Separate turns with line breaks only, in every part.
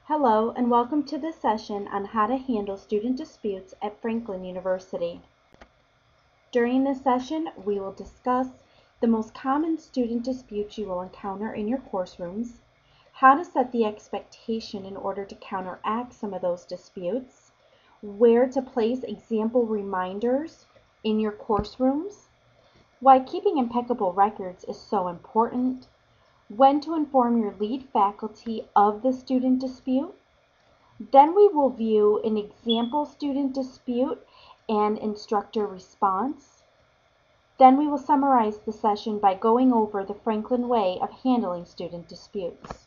Hello and welcome to this session on how to handle student disputes at Franklin University. During this session, we will discuss the most common student disputes you will encounter in your course rooms, how to set the expectation in order to counteract some of those disputes, where to place example reminders in your course rooms, why keeping impeccable records is so important, when to inform your lead faculty of the student dispute. Then we will view an example student dispute and instructor response. Then we will summarize the session by going over the Franklin way of handling student disputes.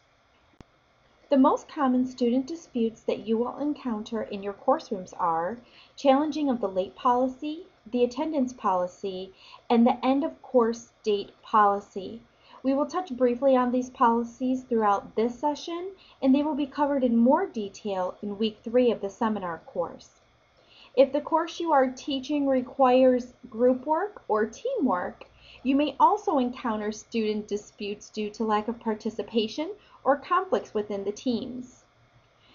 The most common student disputes that you will encounter in your course rooms are challenging of the late policy, the attendance policy, and the end of course date policy. We will touch briefly on these policies throughout this session, and they will be covered in more detail in week 3 of the seminar course. If the course you are teaching requires group work or teamwork, you may also encounter student disputes due to lack of participation or conflicts within the teams.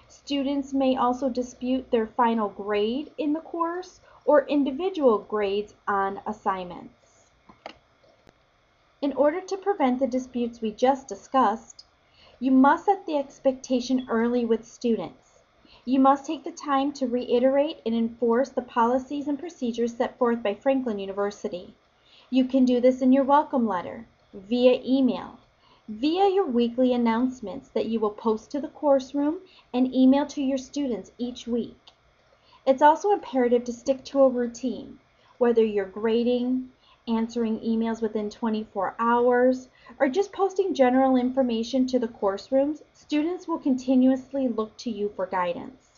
Students may also dispute their final grade in the course or individual grades on assignments. In order to prevent the disputes we just discussed, you must set the expectation early with students. You must take the time to reiterate and enforce the policies and procedures set forth by Franklin University. You can do this in your welcome letter, via email, via your weekly announcements that you will post to the course room and email to your students each week. It's also imperative to stick to a routine, whether you're grading, answering emails within 24 hours, or just posting general information to the course rooms. Students will continuously look to you for guidance.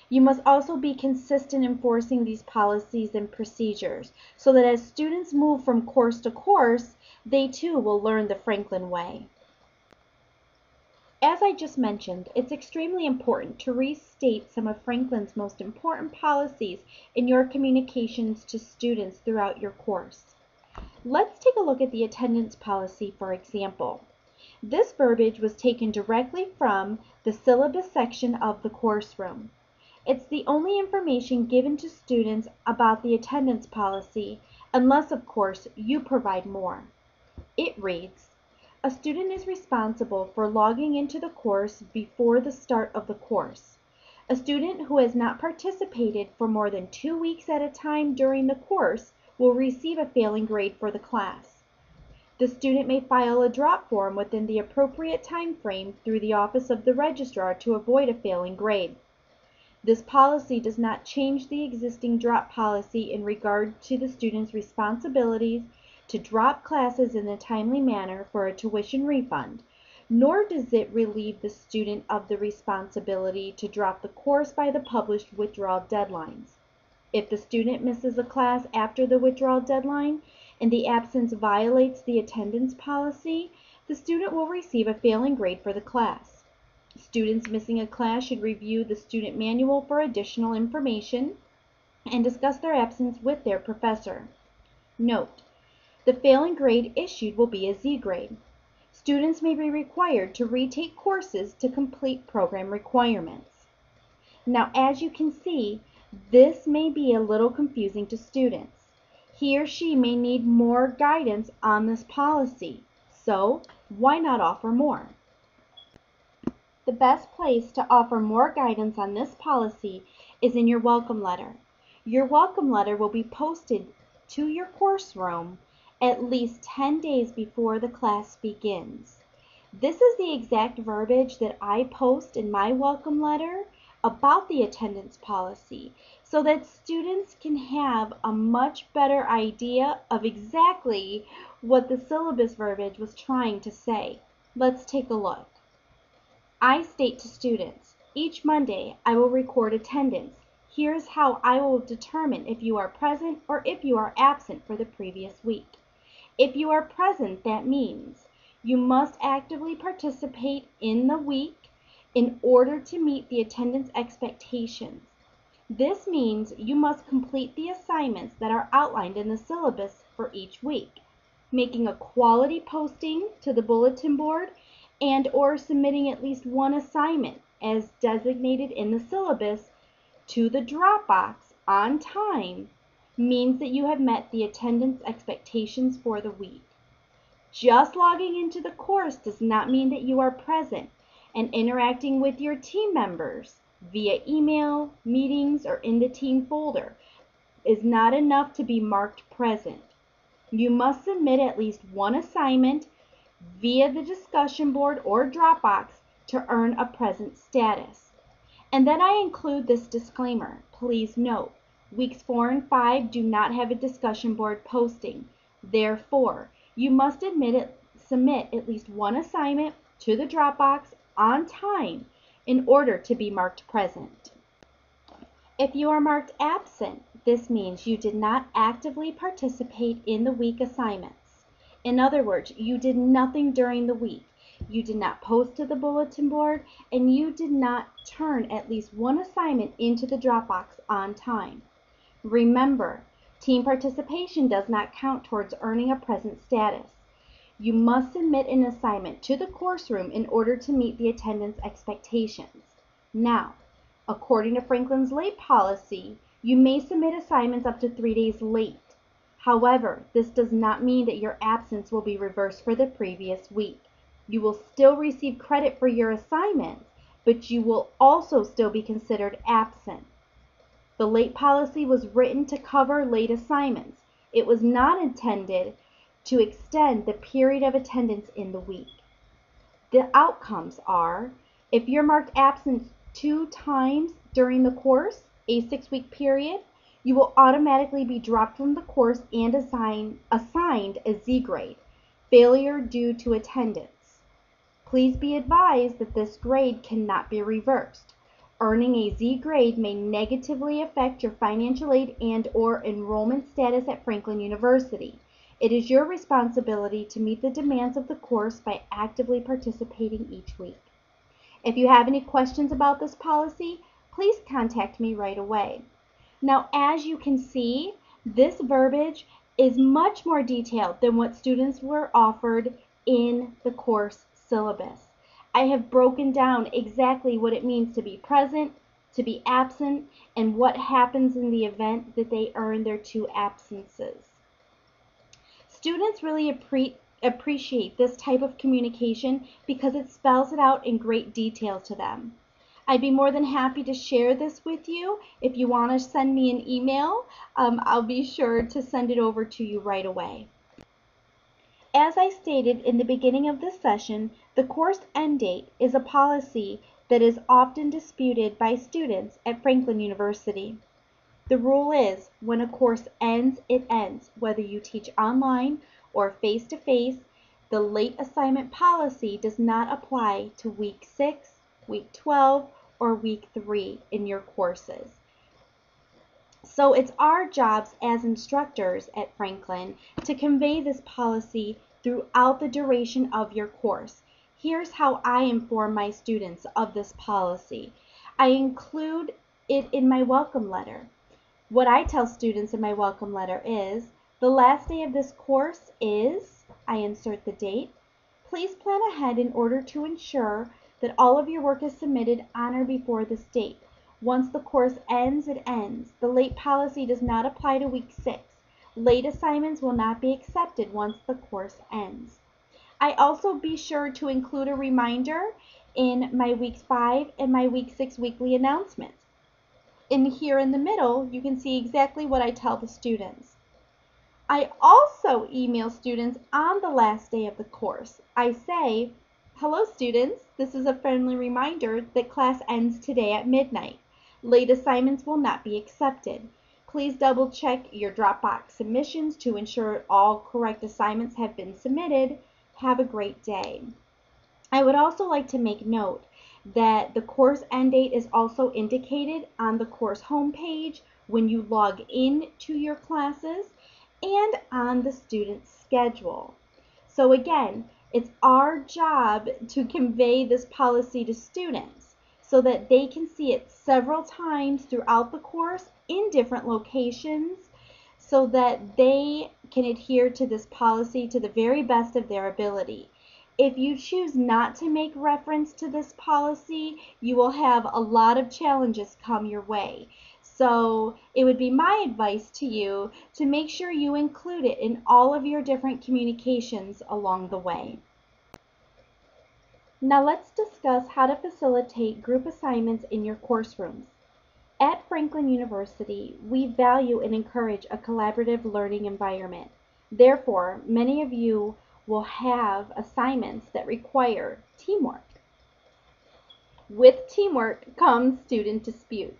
You must also be consistent enforcing these policies and procedures so that as students move from course to course, they too will learn the Franklin way. As I just mentioned, it's extremely important to restate some of Franklin's most important policies in your communications to students throughout your course. Let's take a look at the attendance policy, for example. This verbiage was taken directly from the syllabus section of the course room. It's the only information given to students about the attendance policy, unless, of course, you provide more. It reads, a student is responsible for logging into the course before the start of the course. A student who has not participated for more than 2 weeks at a time during the course will receive a failing grade for the class. The student may file a drop form within the appropriate time frame through the office of the registrar to avoid a failing grade. This policy does not change the existing drop policy in regard to the student's responsibilities to drop classes in a timely manner for a tuition refund, nor does it relieve the student of the responsibility to drop the course by the published withdrawal deadlines. If the student misses a class after the withdrawal deadline and the absence violates the attendance policy, the student will receive a failing grade for the class. Students missing a class should review the student manual for additional information and discuss their absence with their professor. Note: the failing grade issued will be a Z grade. Students may be required to retake courses to complete program requirements. Now, as you can see, this may be a little confusing to students. He or she may need more guidance on this policy, so why not offer more? The best place to offer more guidance on this policy is in your welcome letter. Your welcome letter will be posted to your course room at least 10 days before the class begins. This is the exact verbiage that I post in my welcome letter about the attendance policy so that students can have a much better idea of exactly what the syllabus verbiage was trying to say. Let's take a look. I state to students, each Monday I will record attendance. Here's how I will determine if you are present or if you are absent for the previous week. If you are present, that means you must actively participate in the week in order to meet the attendance expectations. This means you must complete the assignments that are outlined in the syllabus for each week, making a quality posting to the bulletin board and/or submitting at least one assignment as designated in the syllabus to the Dropbox on time means that you have met the attendance expectations for the week. Just logging into the course does not mean that you are present and interacting with your team members via email, meetings, or in the team folder is not enough to be marked present. You must submit at least one assignment via the discussion board or Dropbox to earn a present status. And then I include this disclaimer. Please note, weeks 4 and 5 do not have a discussion board posting. Therefore, you must submit at least one assignment to the Dropbox on time in order to be marked present. If you are marked absent, this means you did not actively participate in the week assignments. In other words, you did nothing during the week. You did not post to the bulletin board, and you did not turn at least one assignment into the Dropbox on time. Remember, team participation does not count towards earning a present status. You must submit an assignment to the course room in order to meet the attendance expectations. Now, according to Franklin's late policy, you may submit assignments up to 3 days late. However, this does not mean that your absence will be reversed for the previous week. You will still receive credit for your assignments, but you will also still be considered absent. The late policy was written to cover late assignments. It was not intended to extend the period of attendance in the week. The outcomes are, if you're marked absent 2 times during the course, a 6-week period, you will automatically be dropped from the course and assigned a Z grade, failure due to attendance. Please be advised that this grade cannot be reversed. Earning a Z grade may negatively affect your financial aid and/or enrollment status at Franklin University. It is your responsibility to meet the demands of the course by actively participating each week. If you have any questions about this policy, please contact me right away. Now, as you can see, this verbiage is much more detailed than what students were offered in the course syllabus. I have broken down exactly what it means to be present, to be absent, and what happens in the event that they earn their 2 absences. Students really appreciate this type of communication because it spells it out in great detail to them. I'd be more than happy to share this with you. If you want to send me an email, I'll be sure to send it over to you right away. As I stated in the beginning of this session, the course end date is a policy that is often disputed by students at Franklin University. The rule is, when a course ends, it ends. Whether you teach online or face-to-face, the late assignment policy does not apply to week 6, week 12, or week 3 in your courses. So it's our jobs as instructors at Franklin to convey this policy throughout the duration of your course. Here's how I inform my students of this policy. I include it in my welcome letter. What I tell students in my welcome letter is, the last day of this course is, I insert the date. Please plan ahead in order to ensure that all of your work is submitted on or before this date. Once the course ends, it ends. The late policy does not apply to week 6. Late assignments will not be accepted once the course ends. I also be sure to include a reminder in my week 5 and my week 6 weekly announcements. And here in the middle, you can see exactly what I tell the students. I also email students on the last day of the course. I say, hello students, this is a friendly reminder that class ends today at midnight. Late assignments will not be accepted. Please double check your Dropbox submissions to ensure all correct assignments have been submitted. Have a great day. I would also like to make note that the course end date is also indicated on the course homepage when you log in to your classes and on the student's schedule. So again, it's our job to convey this policy to students so that they can see it several times throughout the course in different locations so that they can adhere to this policy to the very best of their ability. If you choose not to make reference to this policy, you will have a lot of challenges come your way. So it would be my advice to you to make sure you include it in all of your different communications along the way. Now let's discuss how to facilitate group assignments in your course rooms. At Franklin University, we value and encourage a collaborative learning environment. Therefore, many of you will have assignments that require teamwork. With teamwork comes student disputes.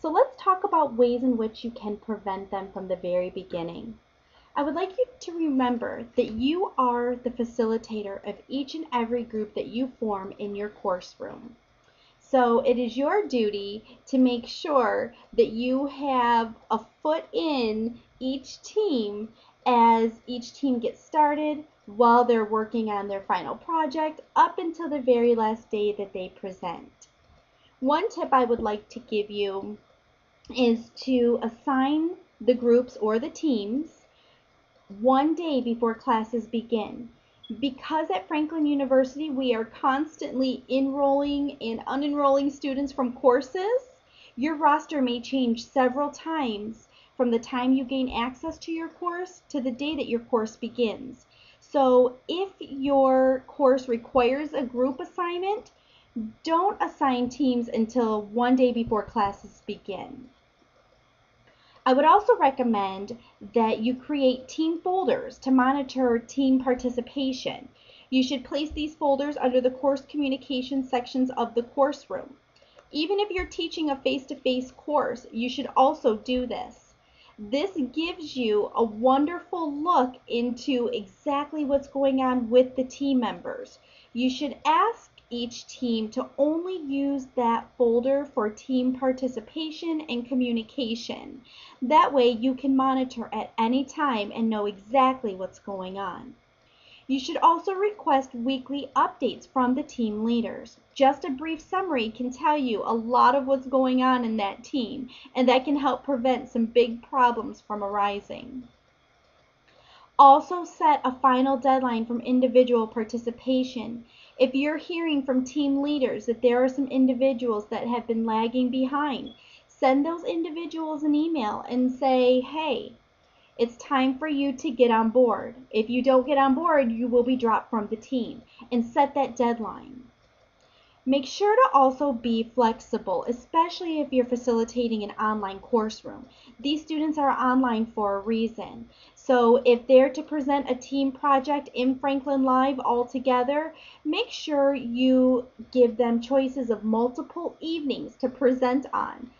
So let's talk about ways in which you can prevent them from the very beginning. I would like you to remember that you are the facilitator of each and every group that you form in your course room. So it is your duty to make sure that you have a foot in each team as each team gets started while they're working on their final project up until the very last day that they present. One tip I would like to give you is to assign the groups or the teams one day before classes begin. Because at Franklin University we are constantly enrolling and unenrolling students from courses, your roster may change several times from the time you gain access to your course to the day that your course begins. So if your course requires a group assignment, don't assign teams until one day before classes begin. I would also recommend that you create team folders to monitor team participation. You should place these folders under the course communication sections of the course room. Even if you're teaching a face-to-face course, you should also do this. This gives you a wonderful look into exactly what's going on with the team members. You should ask each team to only use that folder for team participation and communication. That way you can monitor at any time and know exactly what's going on. You should also request weekly updates from the team leaders. Just a brief summary can tell you a lot of what's going on in that team, and that can help prevent some big problems from arising. Also set a final deadline from individual participation. If you're hearing from team leaders that there are some individuals that have been lagging behind, send those individuals an email and say, hey, it's time for you to get on board. If you don't get on board, you will be dropped from the team, and set that deadline. Make sure to also be flexible, especially if you're facilitating an online course room. These students are online for a reason. So if they're to present a team project in Franklin Live all together, make sure you give them choices of multiple evenings to present on.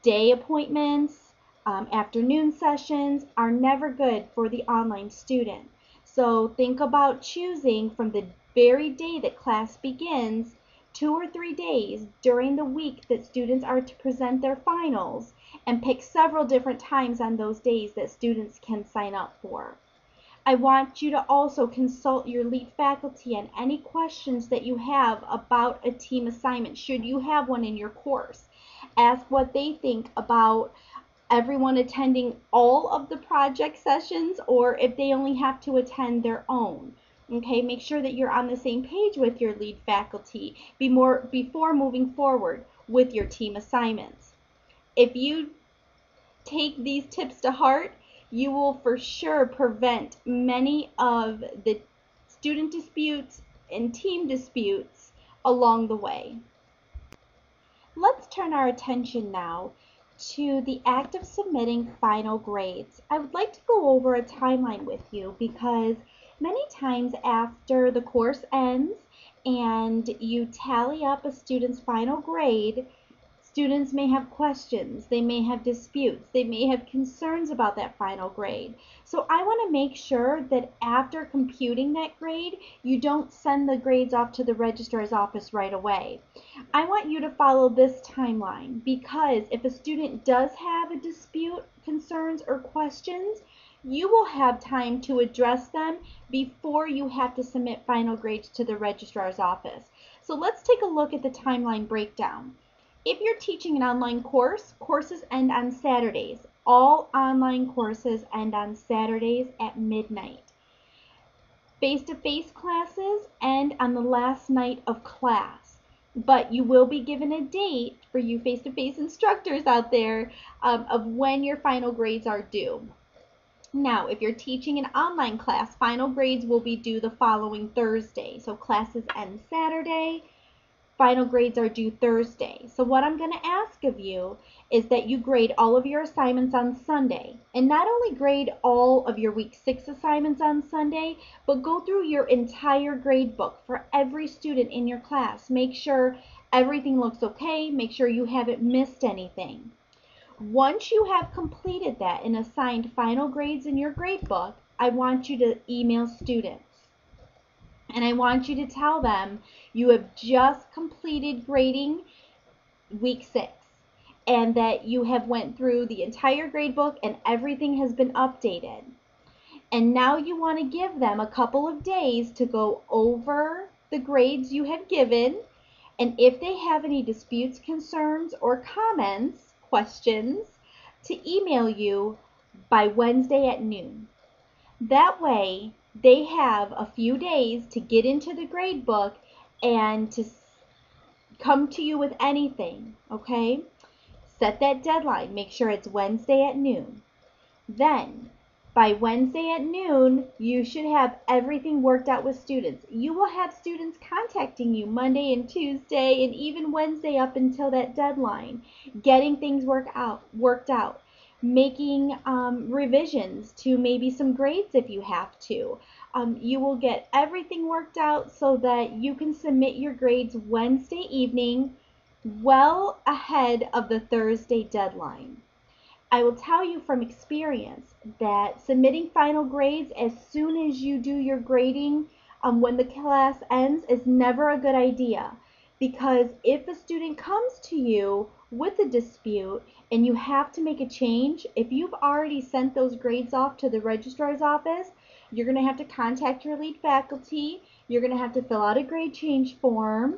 Day appointments, afternoon sessions are never good for the online student. So think about choosing from the very day that class begins 2 or 3 days during the week that students are to present their finals, and pick several different times on those days that students can sign up for. I want you to also consult your lead faculty on any questions that you have about a team assignment, should you have one in your course. Ask what they think about everyone attending all of the project sessions, or if they only have to attend their own. Okay, make sure that you're on the same page with your lead faculty before moving forward with your team assignments. If you take these tips to heart, you will for sure prevent many of the student disputes and team disputes along the way. Let's turn our attention now to the act of submitting final grades. I would like to go over a timeline with you, because many times after the course ends and you tally up a student's final grade, students may have questions, they may have disputes, they may have concerns about that final grade. So I want to make sure that after computing that grade, you don't send the grades off to the registrar's office right away. I want you to follow this timeline, because if a student does have a dispute, concerns, or questions, you will have time to address them before you have to submit final grades to the registrar's office. So let's take a look at the timeline breakdown. If you're teaching an online course, courses end on Saturdays. All online courses end on Saturdays at midnight. Face-to-face classes end on the last night of class, but you will be given a date for you face-to-face instructors out there of when your final grades are due. Now, if you're teaching an online class, final grades will be due the following Thursday. So classes end Saturday. Final grades are due Thursday. So what I'm going to ask of you is that you grade all of your assignments on Sunday. And not only grade all of your week 6 assignments on Sunday, but go through your entire grade book for every student in your class. Make sure everything looks okay. Make sure you haven't missed anything. Once you have completed that and assigned final grades in your grade book, I want you to email students. And I want you to tell them you have just completed grading week 6 and that you have went through the entire grade book and everything has been updated. And now you want to give them a couple of days to go over the grades you have given, and if they have any disputes, concerns, or comments, questions, to email you by Wednesday at noon. That way, they have a few days to get into the grade book and to come to you with anything, okay? Set that deadline. Make sure it's Wednesday at noon. Then, by Wednesday at noon, you should have everything worked out with students. You will have students contacting you Monday and Tuesday and even Wednesday up until that deadline, getting things worked out. Making revisions to maybe some grades if you have to. You will get everything worked out so that you can submit your grades Wednesday evening, well ahead of the Thursday deadline. I will tell you from experience that submitting final grades as soon as you do your grading when the class ends is never a good idea, because if a student comes to you with a dispute and you have to make a change, if you've already sent those grades off to the registrar's office, you're going to have to contact your lead faculty. You're going to have to fill out a grade change form.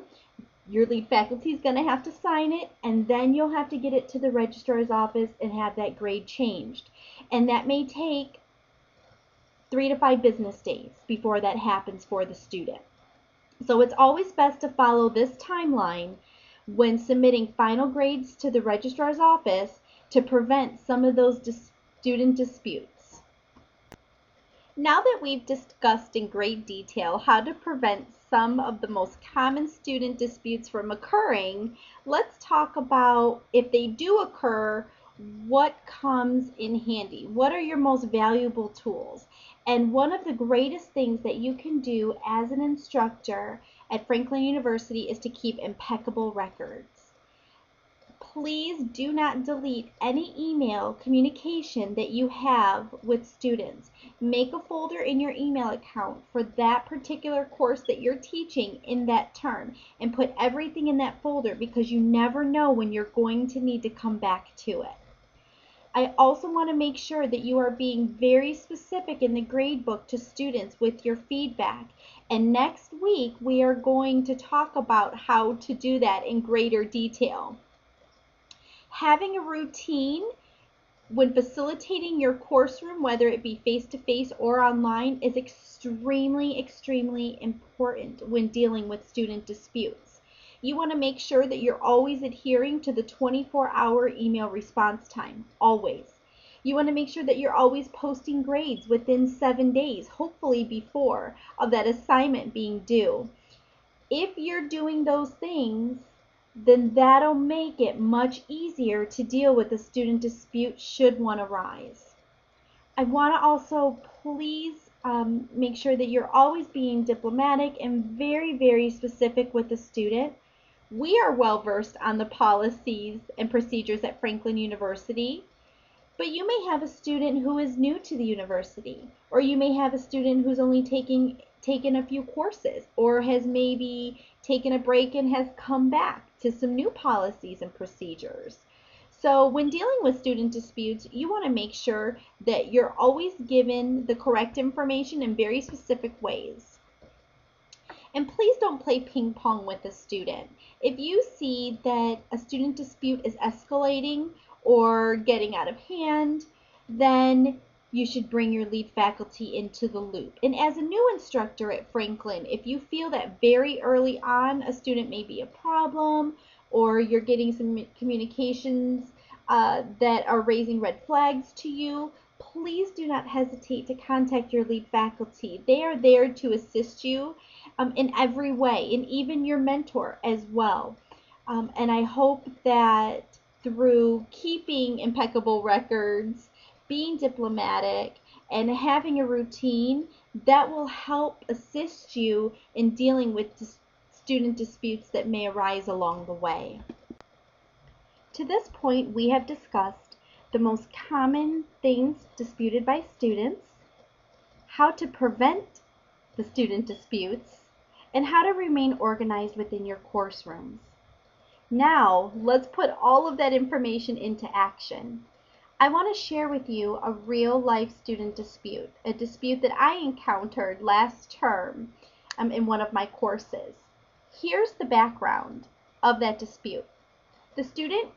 Your lead faculty is going to have to sign it, and then you'll have to get it to the registrar's office and have that grade changed. And that may take 3 to 5 business days before that happens for the student. So it's always best to follow this timeline when submitting final grades to the registrar's office to prevent some of those student disputes. Now that we've discussed in great detail how to prevent some of the most common student disputes from occurring, let's talk about, if they do occur, what comes in handy. What are your most valuable tools? And one of the greatest things that you can do as an instructor at Franklin University is to keep impeccable records. Please do not delete any email communication that you have with students. Make a folder in your email account for that particular course that you're teaching in that term and put everything in that folder, because you never know when you're going to need to come back to it. I also want to make sure that you are being very specific in the grade book to students with your feedback. And next week, we are going to talk about how to do that in greater detail. Having a routine when facilitating your course room, whether it be face-to-face or online, is extremely, extremely important when dealing with student disputes. You want to make sure that you're always adhering to the 24-hour email response time, always. You want to make sure that you're always posting grades within 7 days, hopefully before of that assignment being due. If you're doing those things, then that'll make it much easier to deal with a student dispute should one arise. I want to also please make sure that you're always being diplomatic and very, very specific with the student. We are well versed on the policies and procedures at Franklin University, but you may have a student who is new to the university, or you may have a student who's only taken a few courses, or has maybe taken a break and has come back to some new policies and procedures. So when dealing with student disputes, you want to make sure that you're always given the correct information in very specific ways. And please don't play ping pong with a student. If you see that a student dispute is escalating or getting out of hand, then you should bring your lead faculty into the loop. And as a new instructor at Franklin, if you feel that very early on a student may be a problem, or you're getting some communications that are raising red flags to you, please do not hesitate to contact your lead faculty. They are there to assist you in every way, and even your mentor as well. And I hope that through keeping impeccable records, being diplomatic, and having a routine, that will help assist you in dealing with student disputes that may arise along the way. To this point, we have discussed the most common things disputed by students, how to prevent the student disputes, and how to remain organized within your course rooms. Now, let's put all of that information into action. I want to share with you a real life student dispute, a dispute that I encountered last term in one of my courses. Here's the background of that dispute. The student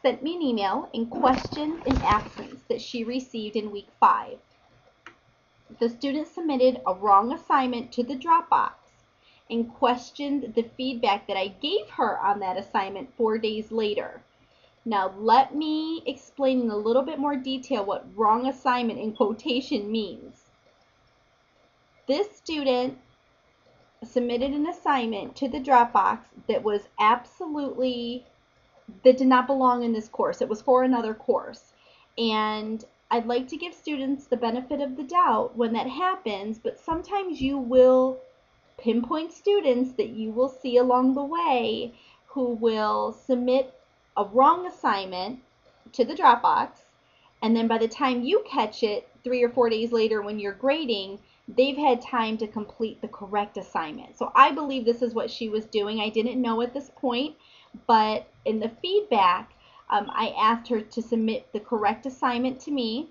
sent me an email and questioned an absence that she received in week 5. The student submitted a wrong assignment to the Dropbox and questioned the feedback that I gave her on that assignment 4 days later. Now let me explain in a little bit more detail what wrong assignment in quotation means. This student submitted an assignment to the Dropbox that did not belong in this course. It was for another course. And I'd like to give students the benefit of the doubt when that happens, but sometimes you will pinpoint students that you will see along the way who will submit a wrong assignment to the Dropbox, and then by the time you catch it 3 or 4 days later when you're grading, they've had time to complete the correct assignment. So I believe this is what she was doing. I didn't know at this point, but in the feedback, I asked her to submit the correct assignment to me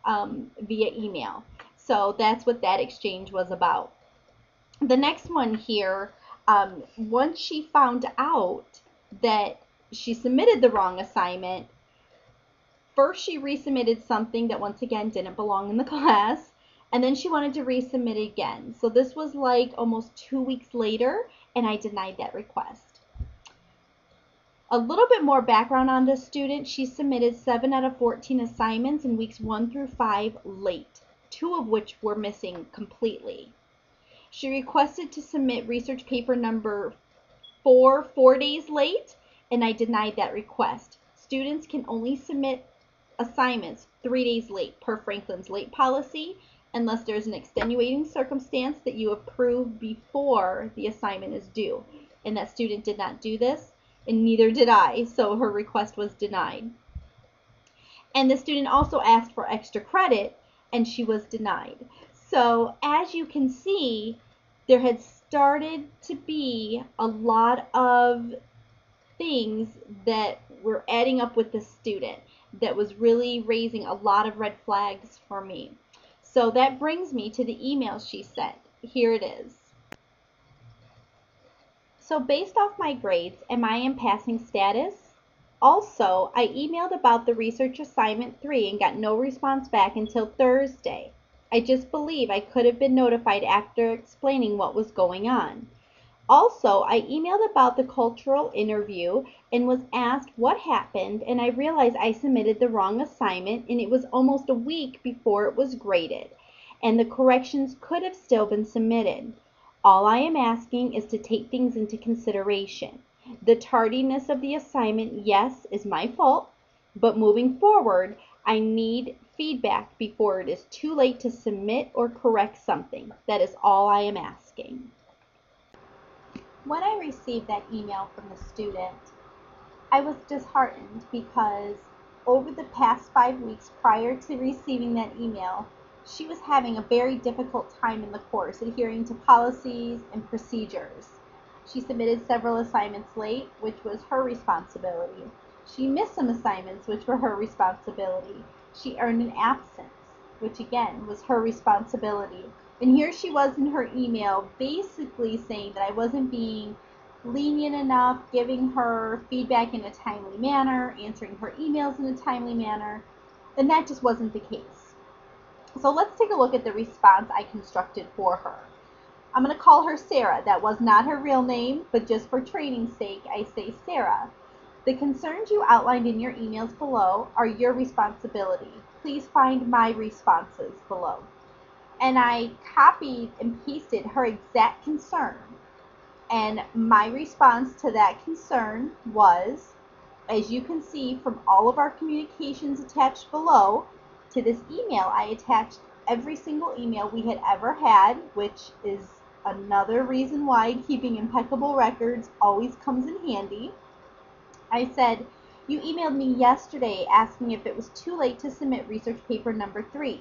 via email. So that's what that exchange was about. The next one here, once she found out that she submitted the wrong assignment, first she resubmitted something that once again didn't belong in the class, and then she wanted to resubmit again. So this was like almost 2 weeks later, and I denied that request. A little bit more background on this student. She submitted 7 out of 14 assignments in weeks 1 through 5 late, 2 of which were missing completely. She requested to submit research paper number 4 days late, and I denied that request. Students can only submit assignments 3 days late per Franklin's late policy, unless there's an extenuating circumstance that you approve before the assignment is due. And that student did not do this, and neither did I, so her request was denied. And the student also asked for extra credit, and she was denied. So as you can see, there had started to be a lot of things that were adding up with the student that was really raising a lot of red flags for me. So that brings me to the email she sent. Here it is. So based off my grades, am I in passing status? Also, I emailed about the research assignment 3 and got no response back until Thursday. I just believe I could have been notified after explaining what was going on. Also, I emailed about the cultural interview and was asked what happened, and I realized I submitted the wrong assignment, and it was almost a week before it was graded, and the corrections could have still been submitted. All I am asking is to take things into consideration. The tardiness of the assignment, yes, is my fault, but moving forward, I need feedback before it is too late to submit or correct something. That is all I am asking. When I received that email from the student, I was disheartened because over the past 5 weeks prior to receiving that email, she was having a very difficult time in the course adhering to policies and procedures. She submitted several assignments late, which was her responsibility. She missed some assignments, which were her responsibility. She earned an absence, which again was her responsibility. And here she was in her email basically saying that I wasn't being lenient enough, giving her feedback in a timely manner, answering her emails in a timely manner, and that just wasn't the case. So let's take a look at the response I constructed for her. I'm going to call her Sarah. That was not her real name, but just for training's sake, I say Sarah. The concerns you outlined in your emails below are your responsibility. Please find my responses below. And I copied and pasted her exact concern. And my response to that concern was, as you can see from all of our communications attached below, to this email I attached every single email we had ever had, which is another reason why keeping impeccable records always comes in handy. I said, you emailed me yesterday asking if it was too late to submit research paper number 3.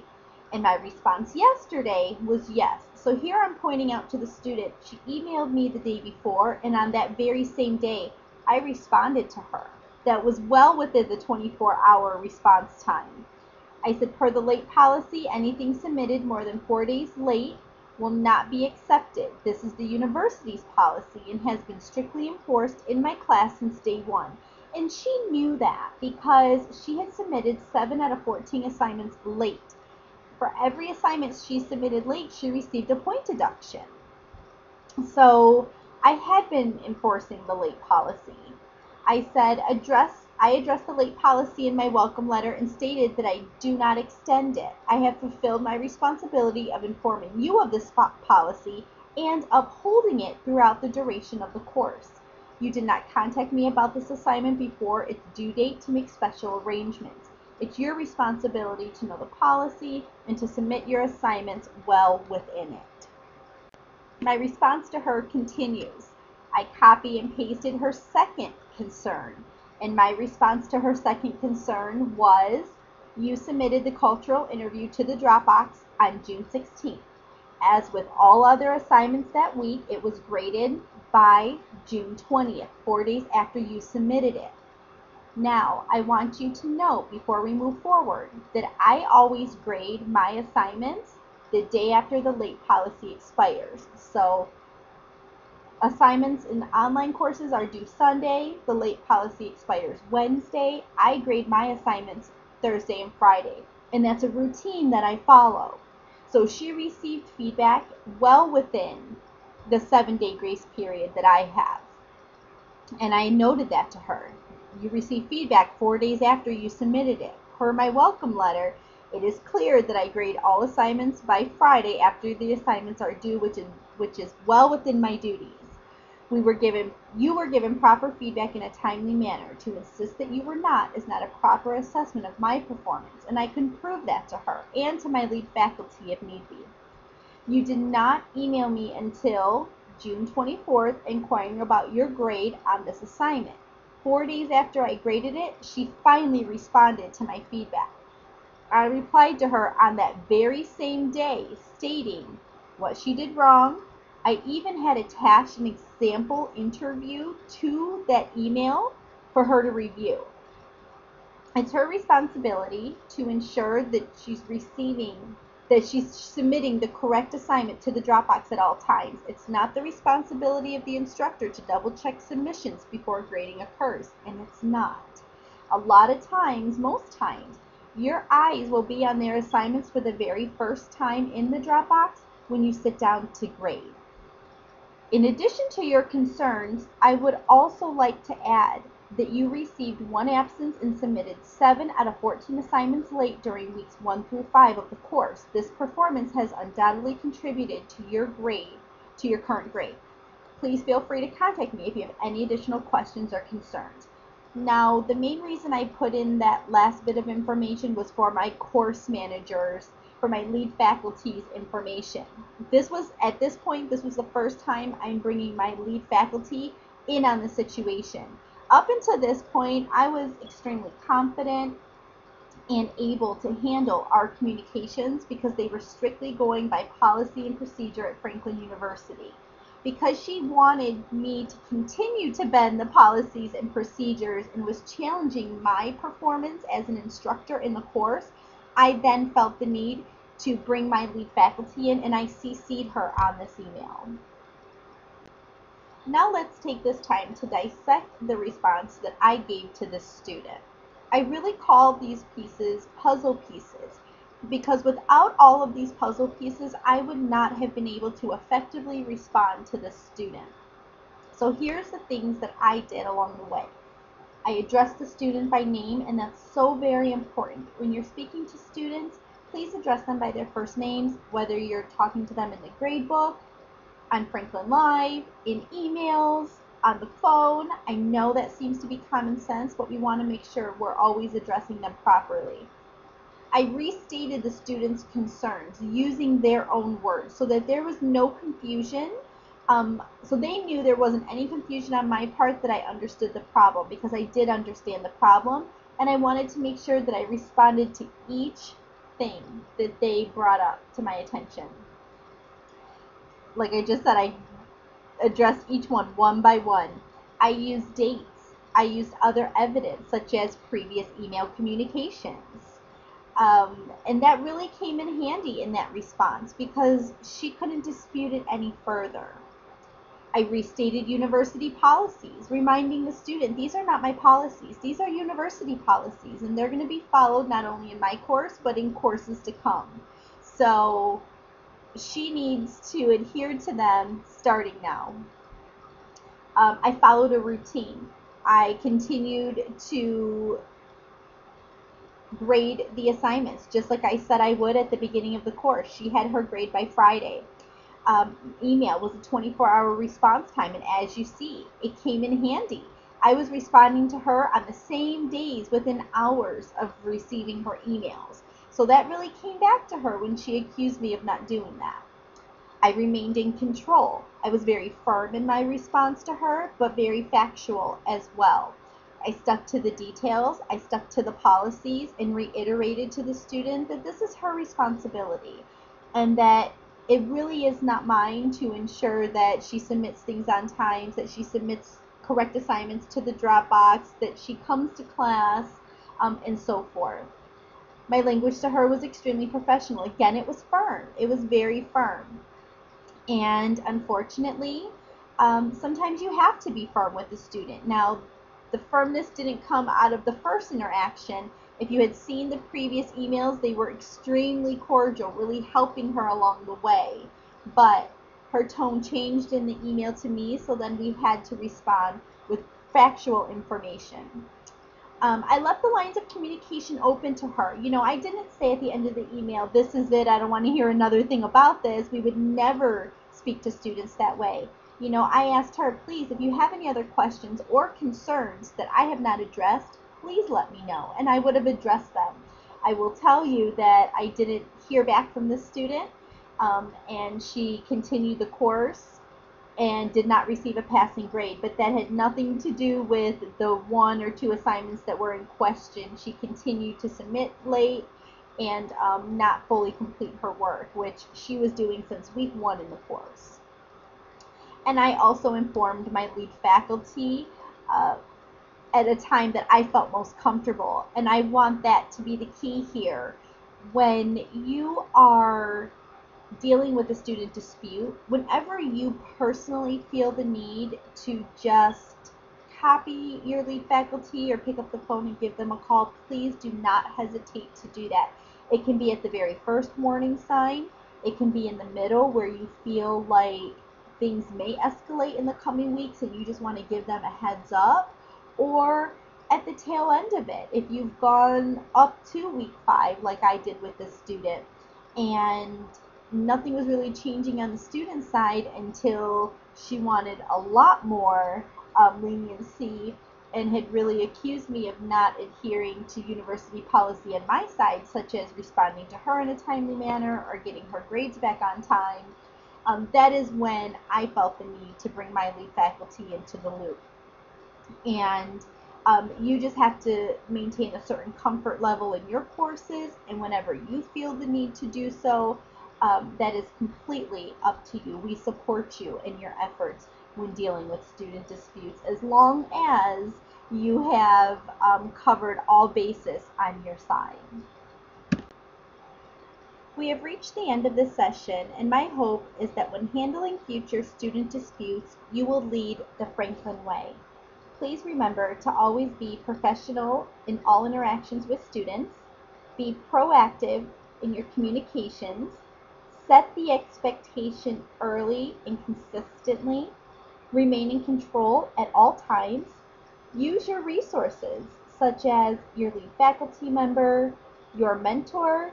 And my response yesterday was yes. So here I'm pointing out to the student, she emailed me the day before, and on that very same day, I responded to her. That was well within the 24-hour response time. I said, per the late policy, anything submitted more than 4 days late will not be accepted. This is the university's policy and has been strictly enforced in my class since day 1. And she knew that because she had submitted 7 out of 14 assignments late. For every assignment she submitted late, she received a point deduction. So I had been enforcing the late policy. I said, I addressed the late policy in my welcome letter and stated that I do not extend it. I have fulfilled my responsibility of informing you of this policy and upholding it throughout the duration of the course. You did not contact me about this assignment before its due date to make special arrangements. It's your responsibility to know the policy and to submit your assignments well within it. My response to her continues. I copy and pasted her second concern. And my response to her second concern was, you submitted the cultural interview to the Dropbox on June 16th. As with all other assignments that week, it was graded by June 20th, 4 days after you submitted it. Now, I want you to note before we move forward that I always grade my assignments the day after the late policy expires. So assignments in online courses are due Sunday. The late policy expires Wednesday. I grade my assignments Thursday and Friday. And that's a routine that I follow. So she received feedback well within the 7-day grace period that I have. And I noted that to her. You received feedback 4 days after you submitted it. Per my welcome letter, it is clear that I grade all assignments by Friday after the assignments are due, which is well within my duties. You were given proper feedback in a timely manner. To insist that you were not is not a proper assessment of my performance, and I can prove that to her and to my lead faculty if need be. You did not email me until June 24th inquiring about your grade on this assignment. 4 days after I graded it, she finally responded to my feedback. I replied to her on that very same day, stating what she did wrong. I even had attached an example interview to that email for her to review. It's her responsibility to ensure that she's submitting the correct assignment to the Dropbox at all times. It's not the responsibility of the instructor to double check submissions before grading occurs, and it's not. A lot of times, most times, your eyes will be on their assignments for the very first time in the Dropbox when you sit down to grade. In addition to your concerns, I would also like to add that you received 1 absence and submitted 7 out of 14 assignments late during weeks 1 through 5 of the course. This performance has undoubtedly contributed to your current grade. Please feel free to contact me if you have any additional questions or concerns. Now, the main reason I put in that last bit of information was for my course managers, for my lead faculty's information. At this point, this was the first time I'm bringing my lead faculty in on the situation. Up until this point, I was extremely confident and able to handle our communications because they were strictly going by policy and procedure at Franklin University. Because she wanted me to continue to bend the policies and procedures and was challenging my performance as an instructor in the course, I then felt the need to bring my lead faculty in, and I CC'd her on this email. Now let's take this time to dissect the response that I gave to this student. I really call these pieces puzzle pieces because without all of these puzzle pieces, I would not have been able to effectively respond to the student. So here's the things that I did along the way. I addressed the student by name, and that's so very important. When you're speaking to students, please address them by their first names, whether you're talking to them in the grade book, on Franklin Live, in emails, on the phone. I know that seems to be common sense, but we want to make sure we're always addressing them properly. I restated the students' concerns using their own words so that there was no confusion. So they knew there wasn't any confusion on my part, that I understood the problem, because I did understand the problem, and I wanted to make sure that I responded to each thing that they brought up to my attention. Like I just said, I addressed each one by one. I used dates. I used other evidence, such as previous email communications. And that really came in handy in that response, because she couldn't dispute it any further. I restated university policies, reminding the student, these are not my policies, these are university policies, and they're going to be followed not only in my course, but in courses to come. So she needs to adhere to them starting now. I followed a routine. I continued to grade the assignments, just like I said I would at the beginning of the course. She had her grade by Friday. Email was a 24-hour response time, and as you see, it came in handy. I was responding to her on the same days, within hours of receiving her emails. So that really came back to her when she accused me of not doing that. I remained in control. I was very firm in my response to her, but very factual as well. I stuck to the details, I stuck to the policies, and reiterated to the student that this is her responsibility, and that it really is not mine to ensure that she submits things on time, that she submits correct assignments to the Dropbox, that she comes to class, and so forth. My language to her was extremely professional. Again, it was firm. It was very firm. And unfortunately, sometimes you have to be firm with the student. Now, the firmness didn't come out of the first interaction. If you had seen the previous emails, they were extremely cordial, really helping her along the way. But her tone changed in the email to me, so then we had to respond with factual information. I left the lines of communication open to her. I didn't say at the end of the email, this is it, I don't want to hear another thing about this. We would never speak to students that way. I asked her, please, if you have any other questions or concerns that I have not addressed, please let me know, and I would have addressed them. I will tell you that I didn't hear back from this student, and she continued the course and did not receive a passing grade, but that had nothing to do with the 1 or 2 assignments that were in question. She continued to submit late and not fully complete her work, which she was doing since week 1 in the course. And I also informed my lead faculty at a time that I felt most comfortable, and I want that to be the key here. When you are dealing with a student dispute, whenever you personally feel the need to just copy your lead faculty or pick up the phone and give them a call, please do not hesitate to do that. It can be at the very first warning sign. It can be in the middle where you feel like things may escalate in the coming weeks and you just want to give them a heads up, or at the tail end of it, if you've gone up to week 5 like I did with this student, and nothing was really changing on the student side until she wanted a lot more leniency and had really accused me of not adhering to university policy on my side, such as responding to her in a timely manner or getting her grades back on time. That is when I felt the need to bring my lead faculty into the loop. And you just have to maintain a certain comfort level in your courses, and whenever you feel the need to do so, that is completely up to you. We support you in your efforts when dealing with student disputes, as long as you have covered all bases on your side. We have reached the end of this session, and my hope is that when handling future student disputes, you will lead the Franklin way. Please remember to always be professional in all interactions with students, be proactive in your communications. Set the expectation early and consistently. Remain in control at all times. Use your resources, such as your lead faculty member, your mentor,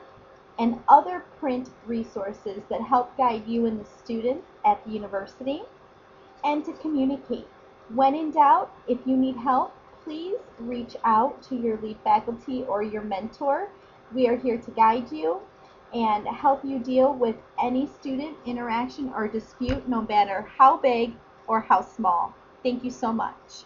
and other print resources that help guide you and the students at the university. And to communicate. When in doubt, if you need help, please reach out to your lead faculty or your mentor. We are here to guide you and help you deal with any student interaction or dispute, no matter how big or how small. Thank you so much.